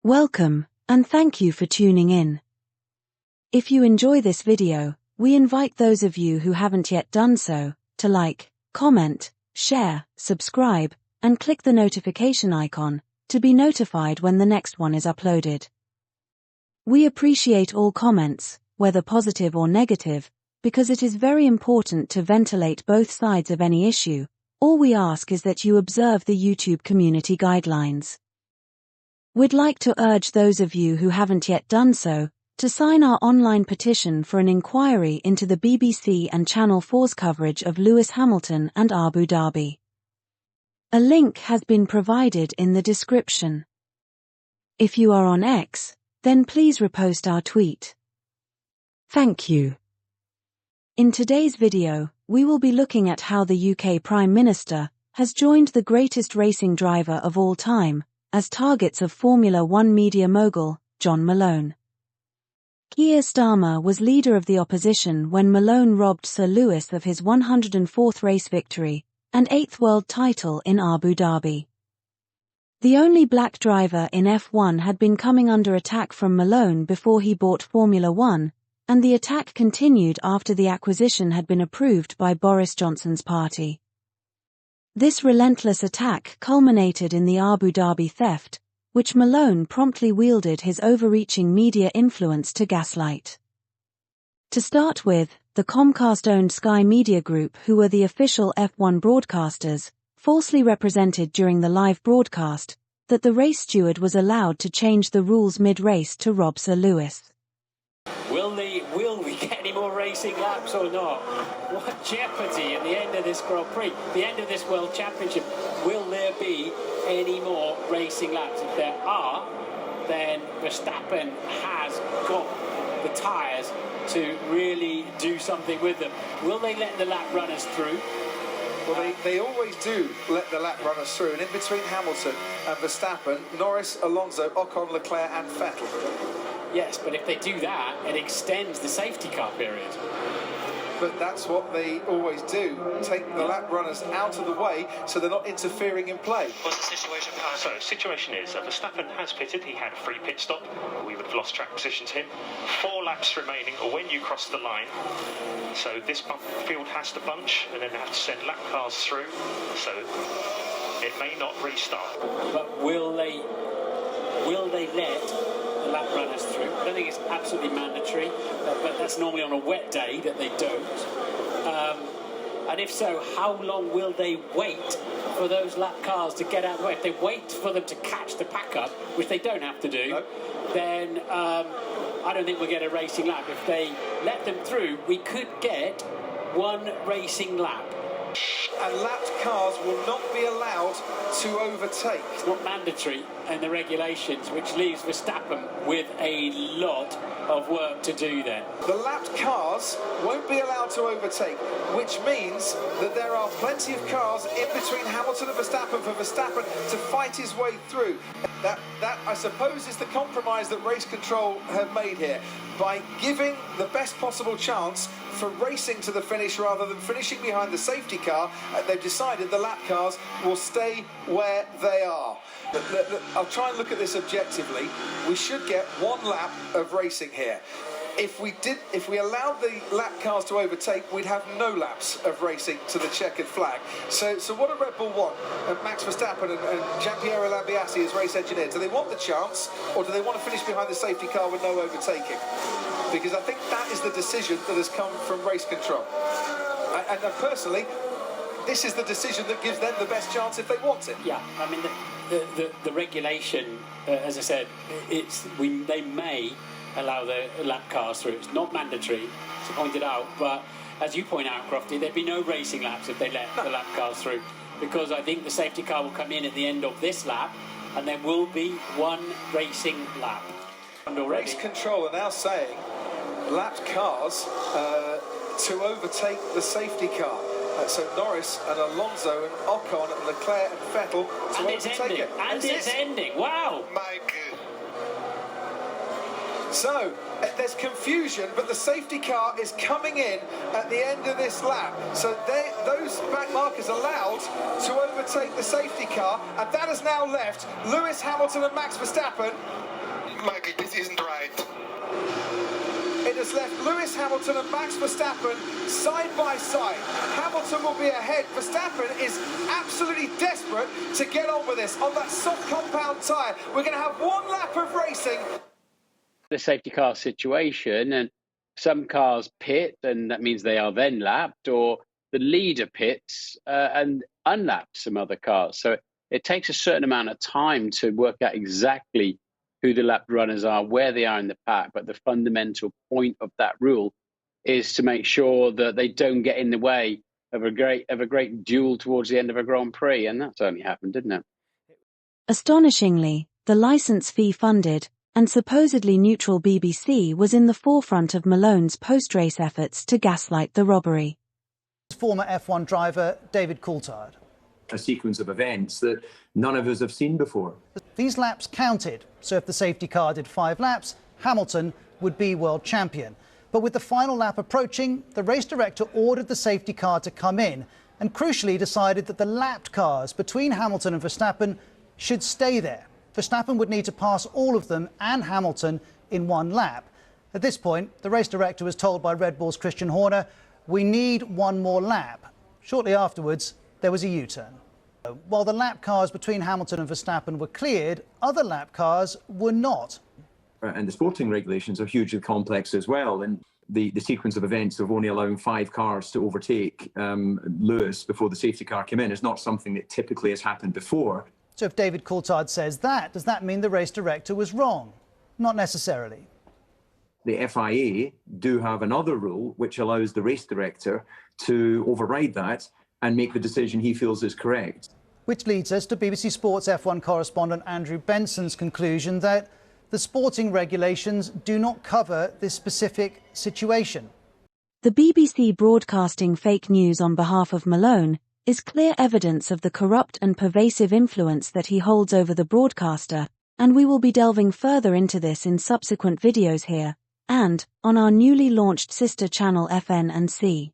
Welcome, and thank you for tuning in. If you enjoy this video, we invite those of you who haven't yet done so, to like, comment, share, subscribe, and click the notification icon, to be notified when the next one is uploaded. We appreciate all comments, whether positive or negative, because it is very important to ventilate both sides of any issue. All we ask is that you observe the YouTube community guidelines. We'd like to urge those of you who haven't yet done so, to sign our online petition for an inquiry into the BBC and Channel 4's coverage of Lewis Hamilton and Abu Dhabi. A link has been provided in the description. If you are on X, then please repost our tweet. Thank you. In today's video, we will be looking at how the UK Prime Minister has joined the greatest racing driver of all time as targets of Formula One media mogul, John Malone. Keir Starmer was leader of the opposition when Malone robbed Sir Lewis of his 104th race victory and 8th world title in Abu Dhabi. The only black driver in F1 had been coming under attack from Malone before he bought Formula One, and the attack continued after the acquisition had been approved by Boris Johnson's party. This relentless attack culminated in the Abu Dhabi theft, which Malone promptly wielded his overreaching media influence to gaslight. To start with, the Comcast-owned Sky Media Group, who were the official F1 broadcasters, falsely represented during the live broadcast that the race steward was allowed to change the rules mid-race to rob Sir Lewis. Will we get any more racing laps or not? What jeopardy at the end of this Grand Prix, the end of this World Championship. Will there be any more racing laps? If there are, then Verstappen has got the tyres to really do something with them. Will they let the lap runners through? Well, they always do let the lap runners through, and in between Hamilton and Verstappen, Norris, Alonso, Ocon, Leclerc and Vettel. Yes, but if they do that, it extends the safety car period. But that's what they always do, take the lap runners out of the way so they're not interfering in play. What's the situation, Pat? So, the situation is Verstappen has pitted. He had a free pit stop. We would have lost track position to him. 4 laps remaining when you cross the line. So this field has to bunch and then they have to send lap cars through. So it may not restart. But will they let the lap runners through? I don't think it's absolutely mandatory, but that's normally on a wet day that they don't. And if so, how long will they wait for those lap cars to get out of the way? If they wait for them to catch the pack up, which they don't have to do, then I don't think we'll get a racing lap. If they let them through, we could get one racing lap. And lapped cars will not be allowed to overtake. It's not mandatory in the regulations, which leaves Verstappen with a lot of work to do then. The lapped cars won't be allowed to overtake, which means that there are plenty of cars in between Hamilton and Verstappen for Verstappen to fight his way through. That I suppose is the compromise that race control have made here, by giving the best possible chance for racing to the finish rather than finishing behind the safety car. They've decided the lap cars will stay where they are. I'll try and look at this objectively. We should get 1 lap of racing here. If we allowed the lap cars to overtake, we'd have no laps of racing to the checkered flag. So what do Red Bull want? Max Verstappen and Gianpiero Lambiase as race engineer, do they want the chance, or do they want to finish behind the safety car with no overtaking? Because I think that is the decision that has come from race control. And personally, this is the decision that gives them the best chance if they want it. Yeah, I mean, the regulation, as I said, they may allow the lap cars through. It's not mandatory, to point it out, but as you point out, Crofty, there'd be no racing laps if they let the lap cars through, because I think the safety car will come in at the end of this lap, and there will be 1 racing lap. Race control are now saying lapped cars to overtake the safety car. So Norris and Alonso and Ocon and Leclerc and Vettel to overtake it. And it's ending. Wow! My God. So there's confusion, but the safety car is coming in at the end of this lap. So those back markers allowed to overtake the safety car, and that has now left Lewis Hamilton and Max Verstappen. Michael, this isn't right. It has left Lewis Hamilton and Max Verstappen side by side. Hamilton will be ahead. Verstappen is absolutely desperate to get on with this on that soft compound tyre. We're going to have one lap of racing. The safety car situation, and some cars pit, and that means they are then lapped, or the leader pits and unlaps some other cars. So it takes a certain amount of time to work out exactly who the lap runners are, where they are in the pack. But the fundamental point of that rule is to make sure that they don't get in the way of a great duel towards the end of a Grand Prix. And that's only happened, didn't it? Astonishingly, the license fee funded and supposedly neutral BBC was in the forefront of Malone's post-race efforts to gaslight the robbery. Former F1 driver David Coulthard. A sequence of events that none of us have seen before. These laps counted, so if the safety car did 5 laps, Hamilton would be world champion. But with the final lap approaching, the race director ordered the safety car to come in and crucially decided that the lapped cars between Hamilton and Verstappen should stay there. Verstappen would need to pass all of them and Hamilton in one lap. At this point, the race director was told by Red Bull's Christian Horner, "We need one more lap." Shortly afterwards, there was a U-turn. While the lap cars between Hamilton and Verstappen were cleared, other lap cars were not. And the sporting regulations are hugely complex as well. And the sequence of events of only allowing 5 cars to overtake Lewis before the safety car came in is not something that typically has happened before. So if David Coulthard says that, does that mean the race director was wrong? Not necessarily. The FIA do have another rule which allows the race director to override that and make the decision he feels is correct. Which leads us to BBC Sports F1 correspondent Andrew Benson's conclusion that the sporting regulations do not cover this specific situation. The BBC broadcasting fake news on behalf of Malone is clear evidence of the corrupt and pervasive influence that he holds over the broadcaster, and we will be delving further into this in subsequent videos here, and on our newly launched sister channel FN&C.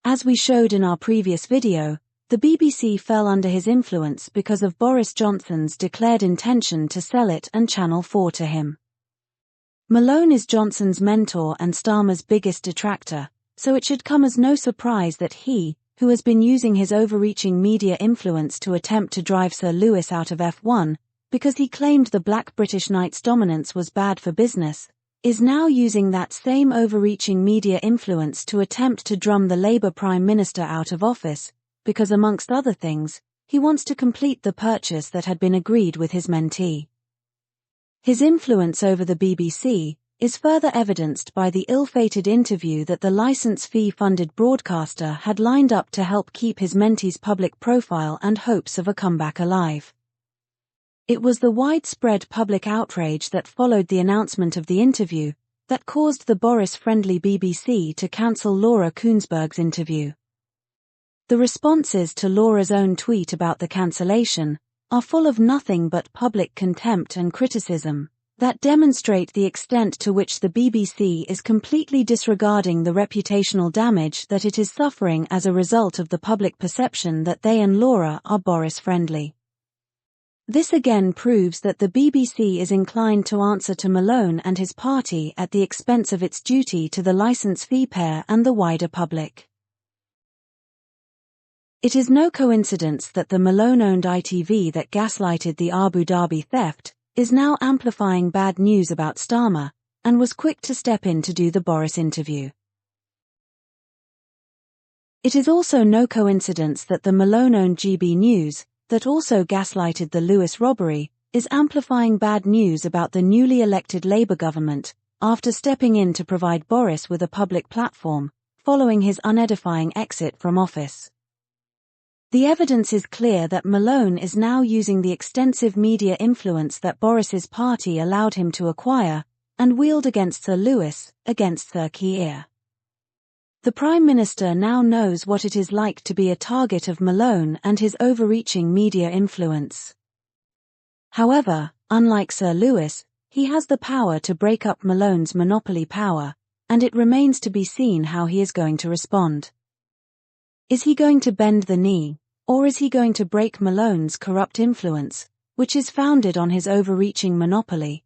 As we showed in our previous video, the BBC fell under his influence because of Boris Johnson's declared intention to sell it and Channel 4 to him. Malone is Johnson's mentor and Starmer's biggest detractor, so it should come as no surprise that he, who has been using his overreaching media influence to attempt to drive Sir Lewis out of F1, because he claimed the Black British Knight's dominance was bad for business, is now using that same overreaching media influence to attempt to drum the Labour Prime Minister out of office, because amongst other things, he wants to complete the purchase that had been agreed with his mentee. His influence over the BBC is further evidenced by the ill-fated interview that the license fee-funded broadcaster had lined up to help keep his mentee's public profile and hopes of a comeback alive. It was the widespread public outrage that followed the announcement of the interview that caused the Boris-friendly BBC to cancel Laura Kuenssberg's interview. The responses to Laura's own tweet about the cancellation are full of nothing but public contempt and criticism that demonstrate the extent to which the BBC is completely disregarding the reputational damage that it is suffering as a result of the public perception that they and Laura are Boris-friendly. This again proves that the BBC is inclined to answer to Malone and his party at the expense of its duty to the licence fee payer and the wider public. It is no coincidence that the Malone-owned ITV that gaslighted the Abu Dhabi theft is now amplifying bad news about Starmer, and was quick to step in to do the Boris interview. It is also no coincidence that the Malone-owned GB News, that also gaslighted the Lewis robbery, is amplifying bad news about the newly elected Labour government, after stepping in to provide Boris with a public platform, following his unedifying exit from office. The evidence is clear that Malone is now using the extensive media influence that Boris's party allowed him to acquire, and wield against Sir Lewis, against Sir Keir. The Prime Minister now knows what it is like to be a target of Malone and his overreaching media influence. However, unlike Sir Lewis, He has the power to break up Malone's monopoly power, and it remains to be seen how he is going to respond. Is he going to bend the knee, or is he going to break Malone's corrupt influence, which is founded on his overreaching monopoly?